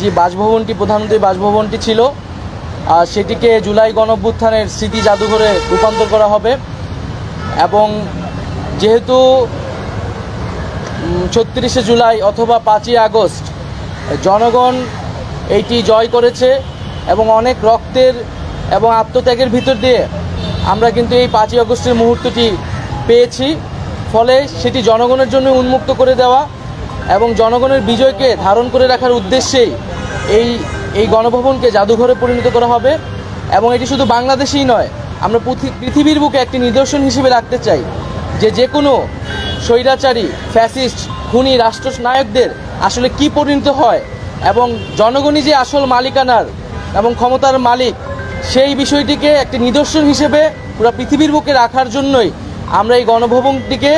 যে বাসভবনটি, প্রধানমন্ত্রীর বাসভবনটি ছিল, সেটিকে জুলাই গণঅভ্যুত্থানের স্মৃতি জাদুঘরে রূপান্তর করা হবে। এবং যেহেতু ৩৬শে জুলাই অথবা ৫ই আগস্ট জনগণ এইটি জয় করেছে এবং অনেক রক্তের এবং আত্মত্যাগের ভিতর দিয়ে আমরা কিন্তু এই 5ই আগস্টের মুহূর্তটি পেয়েছি। ফলে সেটি জনগণের জন্য উন্মুক্ত করে দেওয়া এবং জনগণের বিজয়কে ধারণ করে রাখার উদ্দেশ্যেই এই গণভবনকে জাদুঘরে পরিণত করা হবে। এবং এটি শুধু বাংলাদেশেই নয়, আমরা পৃথিবীর বুকে একটি নিদর্শন হিসেবে রাখতে চাই যে কোনো স্বৈরাচারী, ফ্যাসিস্ট, খুনি রাষ্ট্রনায়কদের আসলে কি পরিণত হয় এবং জনগণই যে আসল মালিকানার এবং ক্ষমতার মালিক, সেই বিষয়টিকে একটি নিদর্শন হিসেবে পুরো পৃথিবীর বুকে রাখার জন্যই আমরা এই গণভবনটিকে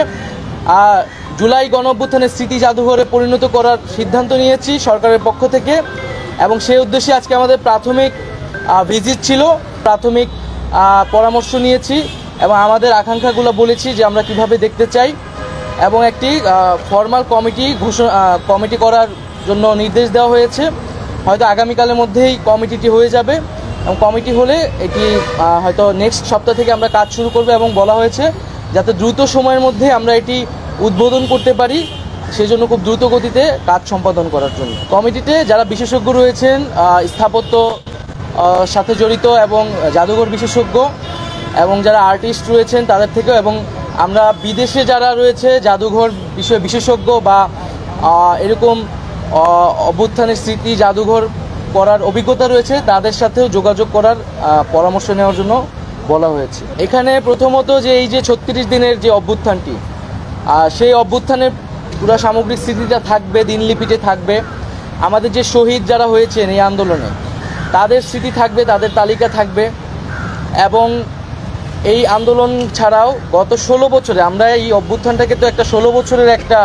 জুলাই গণঅভ্যুত্থানের স্মৃতি জাদুঘরে পরিণত করার সিদ্ধান্ত নিয়েছি সরকারের পক্ষ থেকে। এবং সেই উদ্দেশ্যে আজকে আমাদের প্রাথমিক ভিজিট ছিল, প্রাথমিক পরামর্শ নিয়েছি এবং আমাদের আকাঙ্ক্ষাগুলো বলেছি যে আমরা কিভাবে দেখতে চাই এবং একটি ফর্মাল কমিটি করার জন্য নির্দেশ দেওয়া হয়েছে। হয়তো আগামীকালের মধ্যেই কমিটিটি হয়ে যাবে এবং কমিটি হলে এটি হয়তো নেক্সট সপ্তাহ থেকে আমরা কাজ শুরু করব এবং বলা হয়েছে যাতে দ্রুত সময়ের মধ্যে আমরা এটি উদ্বোধন করতে পারি, সেজন্য খুব দ্রুত গতিতে কাজ সম্পাদন করার জন্য। কমিটিতে যারা বিশেষজ্ঞ রয়েছেন, স্থাপত্য সাথে জড়িত এবং জাদুঘর বিশেষজ্ঞ এবং যারা আর্টিস্ট রয়েছেন তাদের থেকেও, এবং আমরা বিদেশে যারা রয়েছে জাদুঘর বিষয়ে বিশেষজ্ঞ বা এরকম অভ্যুত্থানের স্মৃতি জাদুঘর করার অভিজ্ঞতা রয়েছে তাদের সাথেও যোগাযোগ করার পরামর্শ নেওয়ার জন্য বলা হয়েছে। এখানে প্রথমত যে এই যে ৩৬ দিনের যে অভ্যুত্থানটি, সেই অভ্যুত্থানের পুরো সামগ্রিক স্মৃতিটা থাকবে, দিনলিপিতে থাকবে। আমাদের যে শহীদ যারা হয়েছেন এই আন্দোলনে তাদের স্মৃতি থাকবে, তাদের তালিকা থাকবে। এবং এই আন্দোলন ছাড়াও গত 16 বছরে আমরা এই অভ্যুত্থানটাকে তো একটা 16 বছরের একটা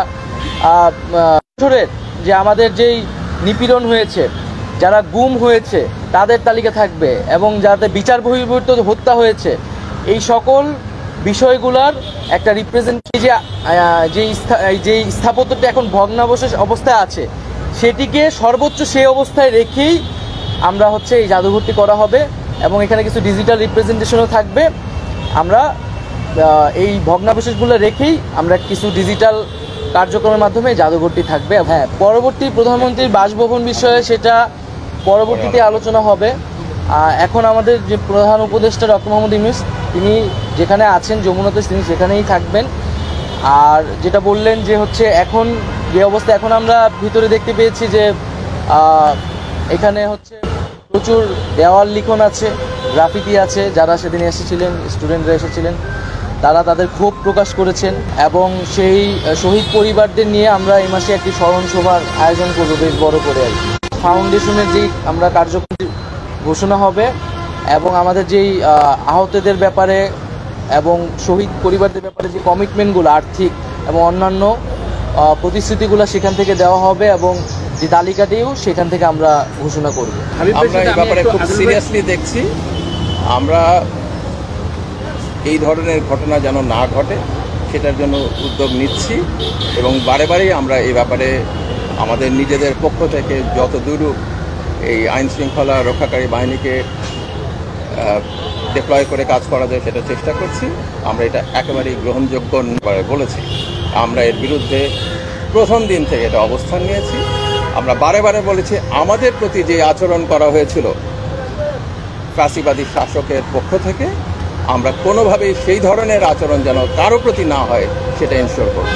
বছরের যে আমাদের যেই নিপীড়ন হয়েছে, যারা গুম হয়েছে তাদের তালিকা থাকবে এবং যাদের বিচার বহির্ভূত হত্যা হয়েছে, এই সকল বিষয়গুলোর একটা যে স্থাপত্যটা এখন ভগ্নাবশেষ অবস্থায় আছে সেটিকে সর্বোচ্চ সেই অবস্থায় রেখেই আমরা এই জাদুঘরটি করা হবে। এবং এখানে কিছু ডিজিটাল রিপ্রেজেন্টেশনও থাকবে। আমরা এই ভগ্নাবশেষগুলো রেখেই আমরা কিছু ডিজিটাল কার্যক্রমের মাধ্যমে জাদুঘরটি থাকবে। হ্যাঁ, পরবর্তী প্রধানমন্ত্রীর বাসভবন বিষয়ে সেটা পরবর্তীতে আলোচনা হবে। এখন আমাদের যে প্রধান উপদেষ্টা ডক্টর মোহাম্মদ ইউনূস, তিনি যেখানে আছেন যমুনাতে, তিনি সেখানেই থাকবেন। আর যেটা বললেন যে এখন যে অবস্থা, এখন আমরা ভিতরে দেখতে পেয়েছি যে এখানে প্রচুর দেওয়াল লিখন আছে, গ্রাফিতি আছে। যারা সেদিন এসেছিলেন, স্টুডেন্টরা এসেছিলেন, তারা তাদের ক্ষোভ প্রকাশ করেছেন। এবং সেই শহীদ পরিবারদের নিয়ে আমরা এই মাসে একটি স্মরণ সভার আয়োজন করবো বেশ বড় করে আর কি। ফাউন্ডেশনের যেই আমরা কার্যক্রম ঘোষণা হবে এবং আমাদের যেই আহতদের ব্যাপারে এবং শহীদ পরিবারদের ব্যাপারে যে কমিটমেন্টগুলো, আর্থিক এবং অন্যান্য প্রতিশ্রুতিগুলো সেখান থেকে দেওয়া হবে এবং যে তালিকাটিও সেখান থেকে আমরা ঘোষণা করব। আমরা এই ব্যাপারে খুব সিরিয়াসলি দেখছি। আমরা এই ধরনের ঘটনা যেন না ঘটে সেটার জন্য উদ্যোগ নিচ্ছি এবং বারে বারেই আমরা এই ব্যাপারে আমাদের নিজেদের পক্ষ থেকে যত দূর এই আইন শৃঙ্খলা রক্ষাকারী বাহিনীকে ডিপ্লয় করে কাজ করা যায় সেটা চেষ্টা করছি। আমরা এটা একেবারেই গ্রহণযোগ্য বলেছি। আমরা এর বিরুদ্ধে প্রথম দিন থেকে এটা অবস্থান নিয়েছি। আমরা বারে বারে বলেছি আমাদের প্রতি যে আচরণ করা হয়েছিল ফ্যাসিবাদী শাসকের পক্ষ থেকে, আমরা কোনোভাবেই সেই ধরনের আচরণ যেন কারো প্রতি না হয় সেটা এনশিওর করব।